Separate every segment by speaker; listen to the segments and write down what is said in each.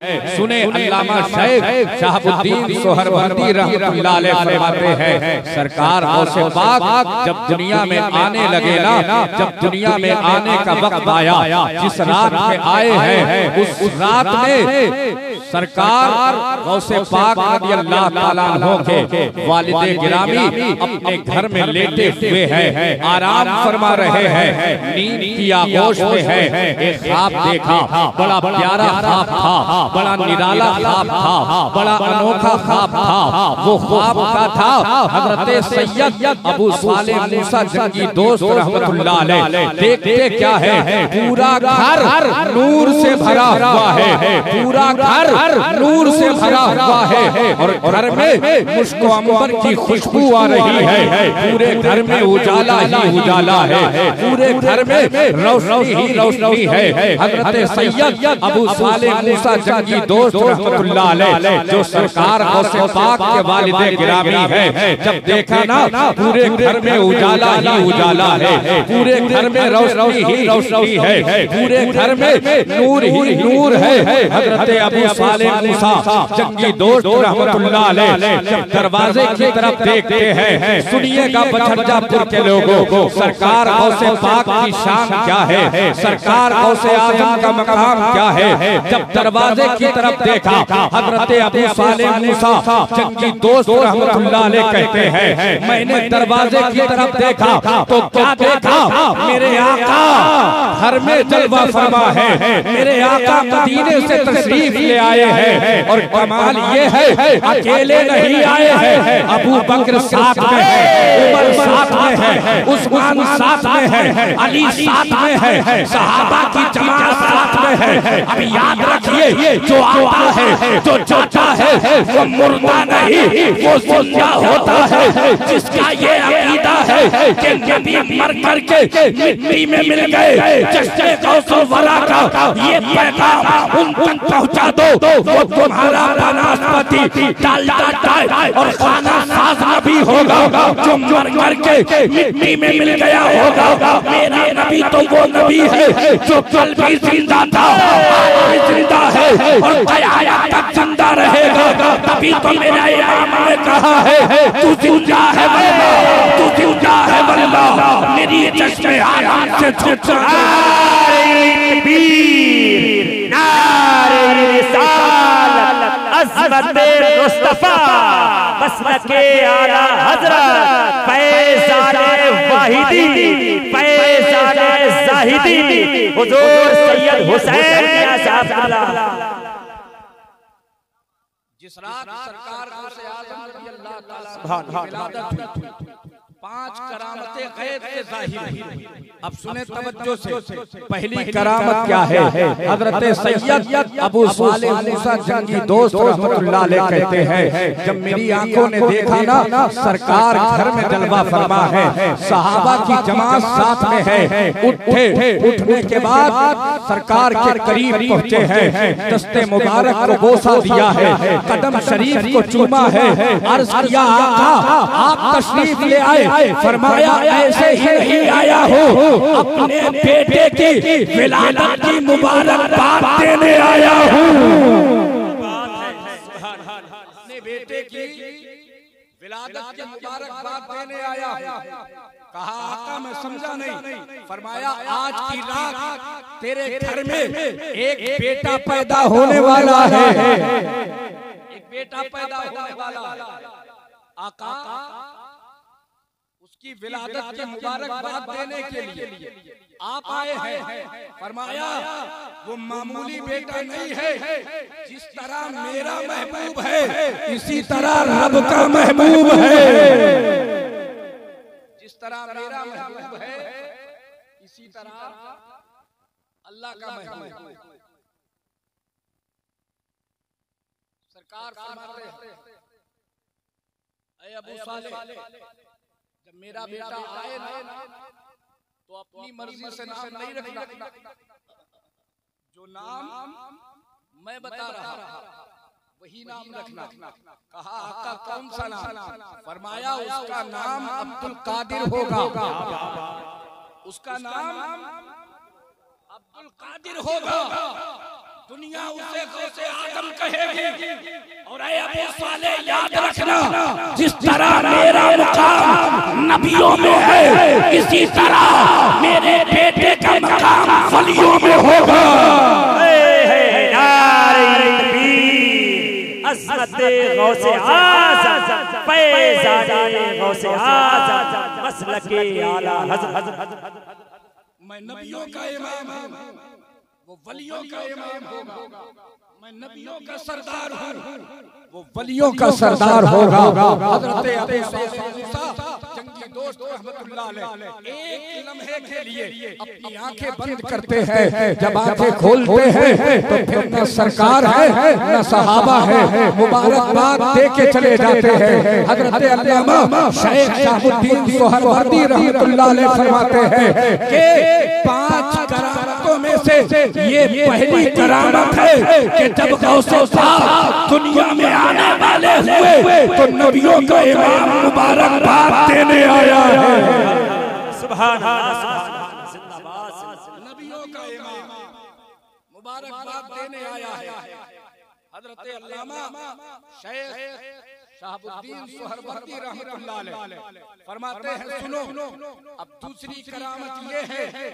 Speaker 1: सुने अल्लामा शेख शहाबुद्दीन सोहरवर्दी रहमतुल्लाह अलैह फरमाते हैं, सरकार गौसे पाक जब दुनिया में आने लगे ना, जब दुनिया में आने का वक्त आया, जिस रात में आए हैं उस रात में सरकार गौसे पाक रज़ी अल्लाह ताला अन्हु के वालिद गिरामी अपने घर में लेटे हुए हैं, आराम फरमा रहे हैं, नींद की आगोश में है। एक ख्वाब देखा, बड़ा प्यारा ख्वाब था, बड़ा निराला ख्वाब था, बड़ा अनोखा ख्वाब था। वो ख्वाब का था हजरत सैयद अबू सालेह मूसा जंगी दोस्त रहमतुल्लाह अलैह। देखते क्या है, पूरा घर नूर से भरा हुआ है, पूरा घर नूर से भरा हुआ है और घर में मुश्क अंबर की खुशबू आ रही है। पूरे घर में उजाला ही उजाला है, पूरे घर में रोशनी ही रोशनी है। हजरत सैयद अबू सालेह मूसा जंगी दोस्त रहमतुल्लाह अलैह जो सरकार गौसे पाक के वालिद गिरामी है, जब देखा ना पूरे घर में उजाला ही उजाला है, पूरे घर में रोशनी ही रोशनी है, पूरे घर में नूर ही नूर है। हजरत अबू सालेह मूसा जंगी दोस्त रहमतुल्लाह अलैह जब दरवाजे की तरफ देखते हैं, सुनिएगा बछड़जापुर के लोगों, सरकार गौसे पाक की शान क्या है, सरकार गौसे आजम का मकाम क्या है। जब दरवाजे की तरफ देखा, हजरत अबू सालेह मूसा जंगी दोस्त रहमतुल्लाह अलैह कहते हैं, मैंने दरवाजे की तरफ देखा तो क्या देखा, मेरे आका घर में जलवा फरमा है, मेरे आका मदीने से तशरीफ ले आए हैं और कमाल ये है अकेले नहीं आए हैं, अबू बकर साथ में है, उमर साथ में है, उस्मान साथ में है, अली साथ में है, सहाबा की जमात साथ में है। अब याद रखिए, जो आता है जो जाता है वो मुर्दा नहीं, वो जिंदा होता है। जिसका ये अकीदा है कि नबी मर करके मिट्टी में मिल गए, जश्न गौसुल वरा का ये पैगाम उन तक पहुंचा दो, वो तुम्हारा बनास्पति डालता और खाना साज नबी होगा जो मर करके मिट्टी में मिल गया होगा। मेरा नबी तो वो नबी है जो कल भी जिंदा था, आज भी जिंदा है और क़यामत तक जिंदा रहेगा। तभी तो मेरा इमाम ने कहा है, तू जिंदा है वल्लाह, तू जिंदा है वल्लाह, मेरी चश्मे आराम से छुपा
Speaker 2: अज़मत मुस्तफा मसलके आला हज़रत फैज़ाने वाहिदी फैज़ाने ज़ाहिदी हुज़ूर सैयद हुसैन या साहब।
Speaker 1: जिस रात सरकार गौसे आज़म रज़ी अल्लाह ताला की विलादत हुई, 5 करामतें गैब से ज़ाहिर हुई। अब सुने तवज्जो से, पहली करामत क्या है, हजरत सैयद अबू सालेह मूसा जंगी दोस्त रहमतुल्लाह अलैह कहते हैं, जब मेरी आंखों ने देखा ना सरकार घर में जलवा फरमा है, सहाबा की जमात साथ में है, उठने के बाद सरकार के करीब पहुंचे हैं, दस्ते मुबारक को बोसा दिया है, कदम शरीफ को चूमा है, अर्ज किया आका आप तशरीफ ले आए, फरमाया ऐसे ही नहीं आया हो, अपने बेटे की विलादत की मुबारकबाद देने आया हूँ। अपने बेटे की विलादत की मुबारकबाद देने आया हूँ। कहा आका मैं समझा नहीं, फरमाया आज की रात तेरे घर में एक बेटा पैदा होने वाला है, एक बेटा पैदा होने वाला। आका की विलादत की मुबारकबाद देने के लिए आप आए हैं, फरमाया वो मामूली बेटा नहीं है, जिस तरह मेरा महबूब है इसी तरह रब का महबूब है, जिस तरह मेरा महबूब है इसी तरह अल्लाह का महबूब है। सरकार फरमाते हैं, ऐ अबू सालेह जब मेरा बेटा आए ना तो अपनी मर्जी से नाम नहीं रखना, जो नाम मैं बता रहा वही नाम रखना। कहा आका कौन सा नाम, फरमाया उसका नाम अब्दुल कादिर होगा, उसका नाम अब्दुल कादिर होगा। दुनिया उसे गौसे आदम कहेगी। और ऐ अबू साले याद रखना, जिस तरह मेरा मुकाम नबियों में है, इसी तरह मेरे बेटे का मकाम वलियों में होगा।
Speaker 2: अज़मते गौसे आज़म, फैज़ाने गौसे आज़म, मसलके आला हज़रत।
Speaker 1: मैं नबियों का इमाम हूँ, वो वलियों का इमाम होगा। मैं नबियों का सरदार हूँ, वो वलियों का सरदार होगा। हज़रत अबू मूसा जंगी दोस्त रहमतुल्लाह अलैह एक लम्हे के लिए अपनी आंखें बंद करते हैं, जब आंखें खोलते हैं तो फिर न सरकार है न सहाबा है, मुबारकबाद दे के चले जाते हैं। हज़रत अल्लामा शेख शहाबुद्दीन सोहरवर्दी रहमतुल्लाह अलैह फरमाते हैं कि 5 करामतों में से ये पहली करामत है कि जब गौसे पाक दुनिया में आने वाले हुए तो नबियों का इमाम मुबारकबाद देने आया है।
Speaker 2: सुभान अल्लाह,
Speaker 1: नबियों का इमाम मुबारकबाद देने आया है। हज़रत अल्लामा शेख शहाबुद्दीन सोहरवर्दी रहमतुल्लाह अलैह फरमाते हैं, सुनो अब दूसरी करामत ये है,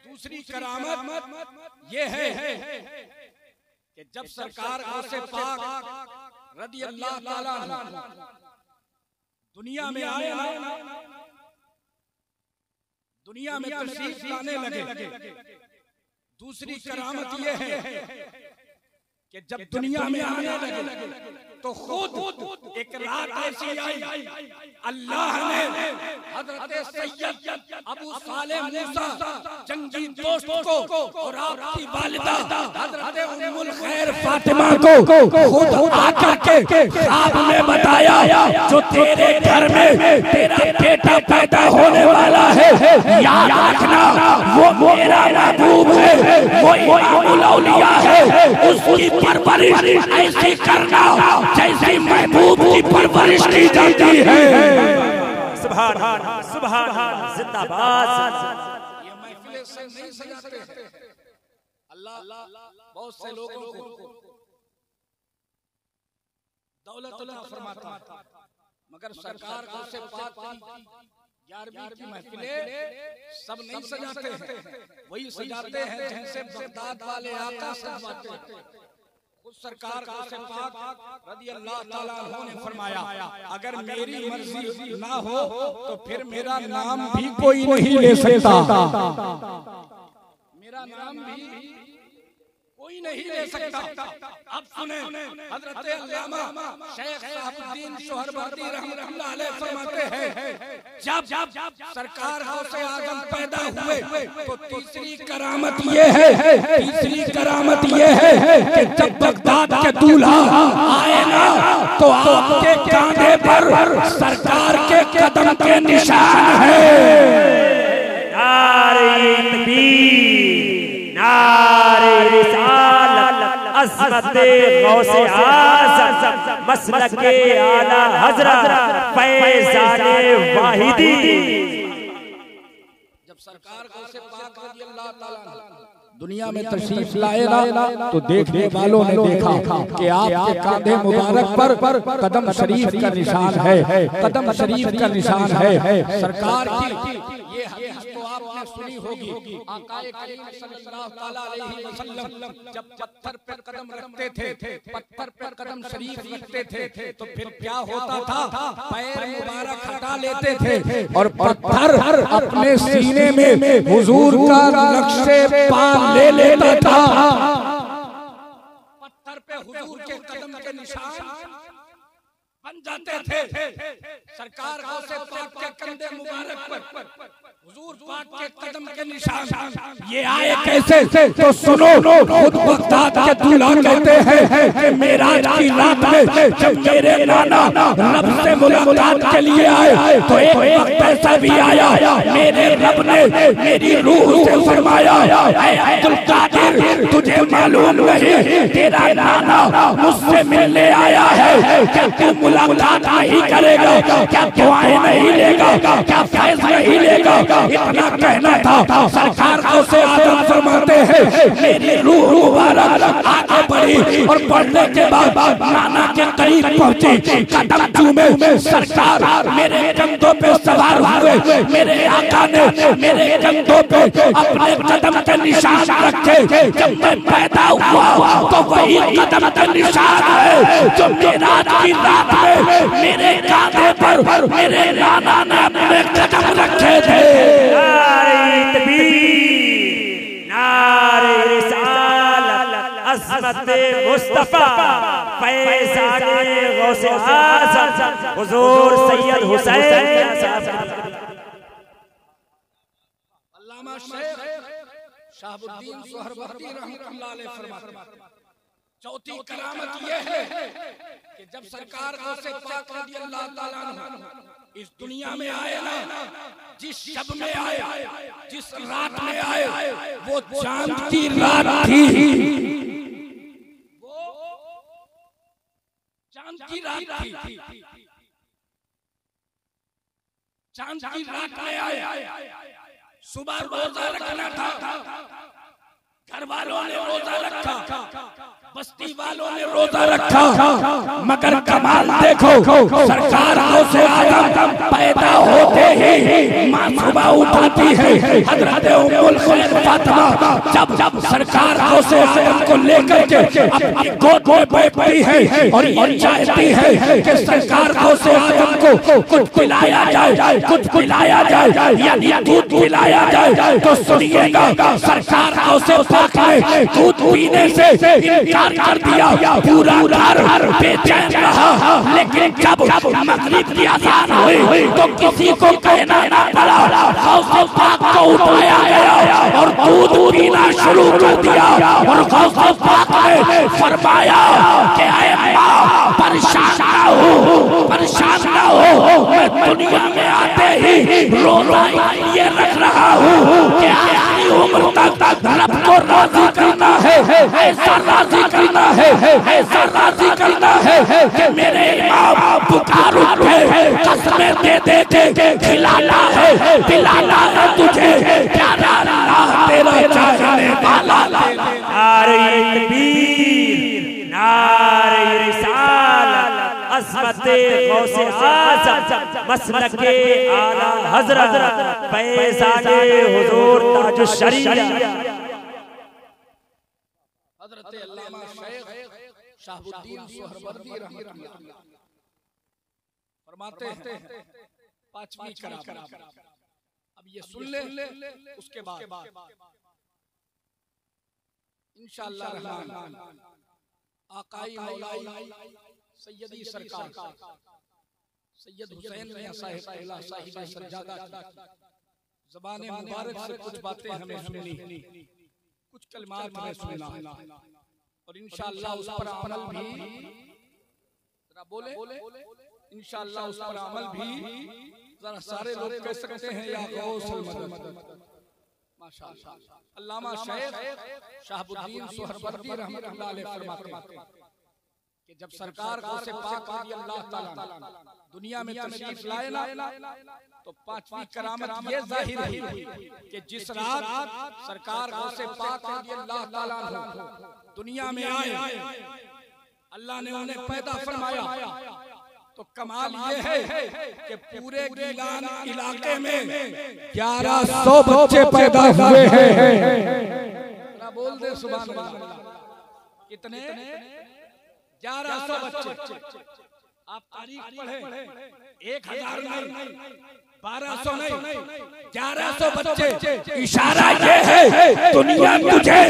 Speaker 1: दूसरी करामत ये है कि जब सरकार गौसे पाक रज़ी अल्लाह ताला अन्हु दुनिया में आए, दुनिया में तशरीफ लाने लगे, दूसरी करामत ये है कि जब दुनिया में आने लगे तो खुद एक रात ऐसी आई, अल्लाह ने हज़रत सैयद अबू साले मूसा जंगी दोस्त को और आपकी वालिदा हज़रत उम्मुल खैर फातिमा को खुद आकर के ख्वाब में बताया, जो तेरे घर में तेरा बेटा पैदा होने वाला है, याद रखना वो मेरा महबूब है, वो इमामुल औलिया है, उसकी परवरिश ऐसी करना जैसे महबूब की परवरिश की जाती है।
Speaker 2: सुभान सुभान जिंदाबाद।
Speaker 1: ये महफिलें से नहीं सजाते हैं, अल्लाह बहुत से लोगों को दौलत अता फरमाता है, मगर सरकार गौसे पाक की 11वीं की महफिलें सब नहीं सजाते हैं, वही सजाते हैं जैसे बगदाद वाले आका सजाते हैं। उस सरकार गौसे पाक रज़ी अल्लाह ताला अन्हु ने फरमाया, अगर मेरी मर्जी ना हो तो फिर मेरा नाम भी कोई नहीं ले सकता, मेरा नाम भी कोई नहीं ले सकता। अब सुने, हज़रत अल्लामा शेख शहाबुद्दीन सोहरवर्दी रहमतुल्लाह अलैह फरमाते हैं, जब सरकार गौसे आज़म पैदा हुए तो तीसरी करामत ये है, तीसरी करामत ये है कि जब बगदाद के दूल्हा आए ना तो आपके कांधे पर सरकार के कदम के निशान है।
Speaker 2: नारे तकबीर, नारे रिसालत, अज़मते गौसे आज़म, मसलके आला हज़रत, फैज़ाने वाहिदी।
Speaker 1: जब सरकार गौसे पाक रज़ी अल्लाह ताला दुनिया में तशरीफ लाए ना तो देखने वालों ने देखा कि आपके कांधे मुबारक पर कदम शरीफ का निशान है, कदम शरीफ का निशान है। सरकार की ये हदीस तो आपने सुनी होगी, आकाए करीम सल्लल्लाहु अलैहि वसल्लम जब पत्थर पर कदम रखते थे, पत्थर पर कदम शरीफ रखते थे तो फिर क्या होता था, पैर मुबारक हटा लेते थे और पत्थर अपने सीने में हुजूर का नक्शे पा ले लेता था। पत्थर पे हुजूर के कदम के निशान बन जाते थे। सरकार गौसे पाक के कंधे मुबारक पर हुजूर पाक के कदम के निशान ये आए कैसे, तो सुनो, खुद बगदाद के दूल्हा कहते हैं कि मेराज की रात में जब मेरे नाना रब से मुलाकात के लिए आए तो एक वक्त ऐसा भी आया, मेरे रब ने मेरी रूह से फरमाया, ऐ अब्दुल कादिर तुझे मालूम नहीं तेरा नाना मुझसे मिलने आया है, क्या तू
Speaker 3: मुलाकात नहीं करेगा, क्या दुआएं नहीं लेगा, क्या फैज नहीं लेगा। इतना कहना था। सरकार को से आदम फरमाते हैं मेरी रूह मुबारक आगे बढ़ी और बढ़ने के बाद नाना के करीब पहुंची, कदम चूमे। सरकार मेरे कंधों पे सवार हुए, मेरे आका ने मेरे कंधों पे अपने कदम के निशान रखे। जब मैं पैदा हुआ तो वही कदम के निशान है जो मेराज की रात में मेरे कांधे पर मेरे नाना ने अपने कदम रखे थे।
Speaker 2: नारे तकबीर, नारे रिसालत, अज़मत मुस्तफा, फैज़ाने गौसे आज़म हुज़ूर सैयद हुसैन साहब।
Speaker 3: अल्लामा शेख शहाबुद्दीन सोहरवर्दी रहमतुल्लाह अलैह फरमाते चौथी करामत ये है कि जब सरकार गौसे पाक रज़ियल्लाहु ताला अन्हु इस दुनिया में आए ना, जिस शब में आए, जिस रात में आए, वो चांद की रात थी। वो चांद की रात थी। चांद की रात में आए। सुबह रोजा रखना था, घर वालों ने रोजा रखा, बस्ती वालों ने रोजा रखा, मगर कमाल देखो, सरकार गौसे आज़म पैदा होते ही माँ सुबह उठाती है हज़रत उम्मुल खैर फातिमा। जब सरकार गौसे आज़म को लेकर के अपनी गोद में बैठती है और ये चाहती है कि सरकार गौसे आज़म को कुछ पिलाया जाए, कुछ पिलाया जाए, यानी दूध पिलाया जाए, तो सुनिएगा सरकार गौसे पाक ने दूध पीने से इनकार कर दिया। पूरा घर बेचैन रहा, लेकिन जब मगरिब की अज़ान हुई तो किसी को कहना ना पड़ा, गौसे पाक को उठाया गया और दूध पीना शुरू कर दिया। और गौसे पाक ने फरमाया कि ऐ माँ परेशान ना हो, परेशान ना हो, मैं दुनिया में आते ही रोजा ये रख रहा हूँ कि आखिरी उम्र तक रब को राजी करना है, ऐसा राजी करना है, ऐसा राजी करना है कि मेरे इमाम पुकार उठे, कसमें दे दे के खिलाना है, पिलाना है तुझे, प्यारा अल्लाह तेरा चाहने वाला।
Speaker 2: नारे तकबीर, नारे रिसालत, अज़मत गौसे आज़म, मसलक के आला हज़रत, फैज़ाने हुज़ूर ताजुश शरीयत
Speaker 3: हज़रत अल्लामा शेख शहाबुद्दीन सोहरवर्दी रहमतुल्लाह अलैह फरमाते हैं पांचवी करामत। अब ये सुन ले, उसके बाद इंशाअल्लाह रहमान आकाई मौलाई सैयदी सरकार सैयद हुसैन मियां साहिब अहला साहिब सज्जादा की ज़बान मुबारक से कुछ बातें हमें सुननी, कुछ कलमात हमें सुनना, और इंशाअल्लाह उस पर अमल भी, जरा बोले इंशाअल्लाह उस पर अमल भी जरा सारे लोग कह सकते हैं या गौसुल मदद। माशाअल्लाह। अल्लामा शेख शहाबुद्दीन सोहरवर्दी रहमतुल्लाह अलैह फरमाते हैं कि जब सरकार गौसे पाक रज़ियल्लाहु ताला दुनिया में तशरीफ लाए ना, तो पांचवी करामत ये जाहिर हुई कि जिस रात सरकार गौसे पाक रज़ियल्लाहु ताला दुनिया में आए, अल्लाह ने उन्हें पैदा फरमाया। तो कमाल ये है कि पूरे गिलान इलाके में 1100 बच्चे पैदा हुए हैं। बोल दे सुभान अल्लाह। कितने? 1100 बच्चे। आप तारीख पढ़े, 1000 नहीं, 1200 नहीं, 1100 बच्चे। इशारा ये है दुनिया तुझे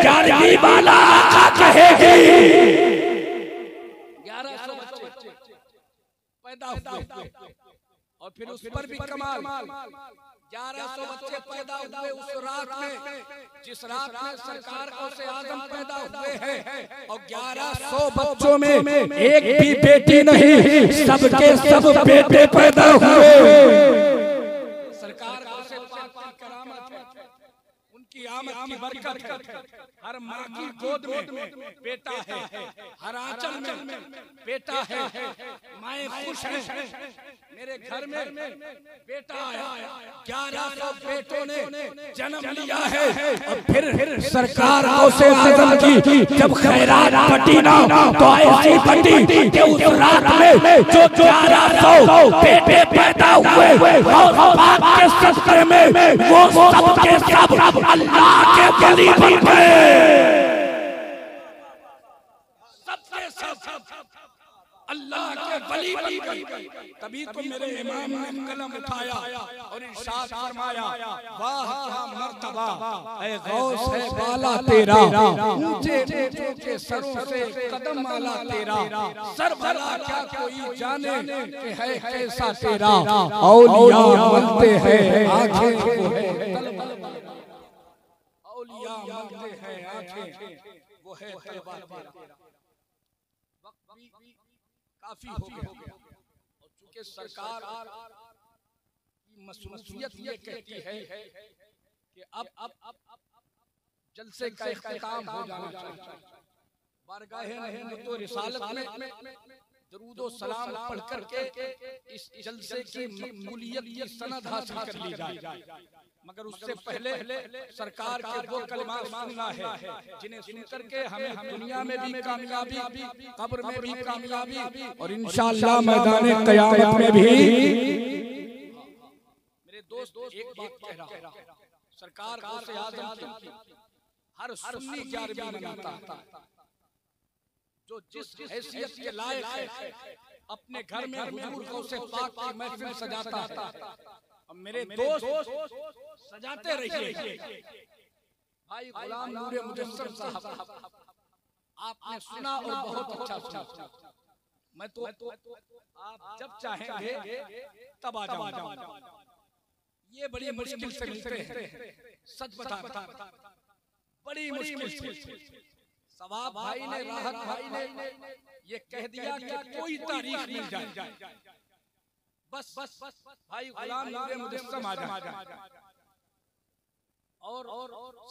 Speaker 3: 11वीं वाला आका कहेगी। 1100 बच्चे पैदा हुए, और फिर उस पर भी कमाल, 1100 बच्चे पैदा हुए उस रात में, जिस रात में सरकार गौसे आज़म पैदा हुए हैं। और 1100 बच्चों में एक भी बेटी नहीं, सबके सब बेटे पैदा हुए। सरकार गौसे पाक की करामत है, उनकी आमद की बरकत है। हर माँ की गोद में बेटा है, हर आंचल में बेटा है, माएँ खुश हैं। मेरे घर में बेटा आया, 1100 बेटों ने जन्म लिया है। और फिर सरकार गौसे आजम की जब खैरात बटी ना तो ऐसी बटी कि उस रात में जो 1100 बेटे पैदा हुए पाक के सदक़े में वो सब के सब अल्लाह के वली बन गए। सबके सब अल्लाह के वली बन गए। तभी तो मेरे इमाम ने कलम उठाया और इरशाद फरमाया, वाह क्या मर्तबा ऐ गौस है बाला तेरा, ऊंचे ऊंचों के सरों से कदम आला तेरा, सर भला क्या कोई जाने कि है कैसा तेरा, औलिया मनते हैं आंखें वो है तलवार, औलिया मनते हैं आंखें वो है तलवार तेरा। वक्त भी काफी हो गया और चूंकि सरकार की मसरूफियत ये कहती है कि अब जलसे का इख्तिताम हो जाना चाहिए, बारगाहे रहमत व रिसालत में दरूद व सलाम पढ़ करके इस जलसे की मकबूलियत की सनद हासिल कर ली जाए। मगर उससे पहले सरकार के वो कलिमात सुनना है जिन्हें सुन करके हमें दुनिया में भी कामयाबी, कब्र में भी कामयाबी और इंशाअल्लाह मैदान क़यामत में भी। मेरे दोस्त एक बात कह रहा हूं, सरकार गौसे आज़म की हर सुन्नी 11वीं मनाता है, जो जिस हैसियत के लायक है अपने घर में हुजूर गौसे पाक की महफिल सजाता है। मेरे दोस्त सजाते रहिए। भाई गुलाम नूर मुजस्सम साहब आपने सुना और बहुत अच्छा सुना। मैं तो आप जब चाहेंगे तब आ जाऊंगा। ये बड़ी मुश्किल से मिलते हैं, सच बता बड़ी मुश्किल से। सवाब भाई ने, राहत भाई ने ये कह दिया कि कोई तारीख मिल जाए, बस भाई गुलाम नूर मुजस्सम आ जाए। और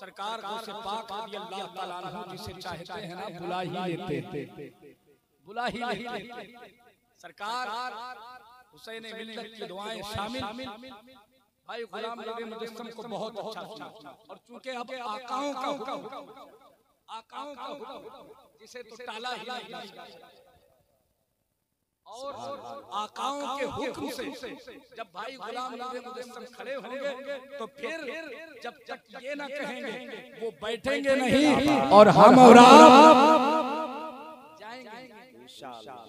Speaker 3: सरकार गौसे पाक रज़ी अल्लाह ताला अन्हु जिसे चाहते हैं ना बुला ही लेते। सरकार हुसैन मिल्लत की दुआएं शामिल भाई गुलाम नूर मुजस्सम को बहुत अच्छा सुना। और चूंकि अब आकाओं का हुक्म जिसे तो टाला ही नहीं, और आकाओं के हुक्म से जब भाई गुलाम नूर मुजस्सम खड़े होंगे तो फिर जब तक ये ना कहेंगे वो बैठेंगे नहीं और हम और आप जाएंगे इंशाअल्लाह,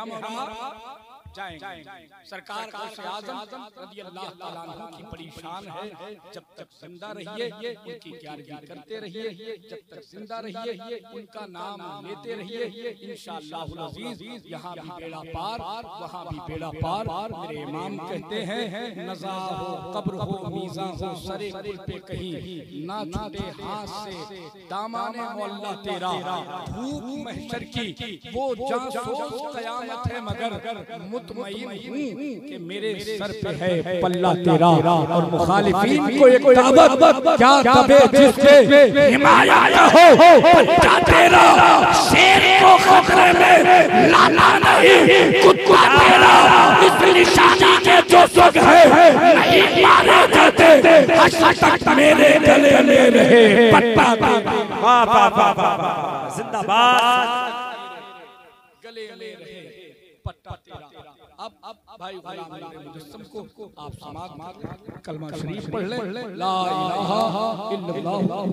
Speaker 3: हम और आप जाएंगे। सरकार गौसे आज़म रज़ी अल्लाह ताला अन्हु की बड़ी शान है, जब तक जिंदा रहिए उनकी गियारगी करते रहिए, जब तक जिंदा रहिए उनका नाम लेते रहिए। इंशाअल्लाहुल अज़ीज़ यहाँ भी बेड़ा पार वहाँ भी बेड़ा पार। मेरे इमाम कहते हैं नज़ा हो कब्र हो मीज़ां हो सरे कुल पे कहीं ना छूटे हाथ से दामाने मौला तेरा, धूप महशर की वो जासूस क़यामत है मगर मुतमईन हूँ कि मेरे सर पे है पल्ला तेरा। और मुखालिफीन को एक दावत क्या दबे जिसके हिमायत हो पल्ला तेरा, शेर को खतरे में लाना नहीं कुत्ता तेरा, इस निशानी के जो सुग है नहीं मारे जाते, हश्र तक मेरे गले में रहे पट्टा तेरा।
Speaker 2: वाह वाह वाह वाह, जिंदाबाद,
Speaker 3: गले में रहे पट्टा तेरा। अब भाई गुलाम नूर मुजस्सम को आप समाज कलमा शरीफ पढ़ ले, ला इलाहा इल्लल्लाह।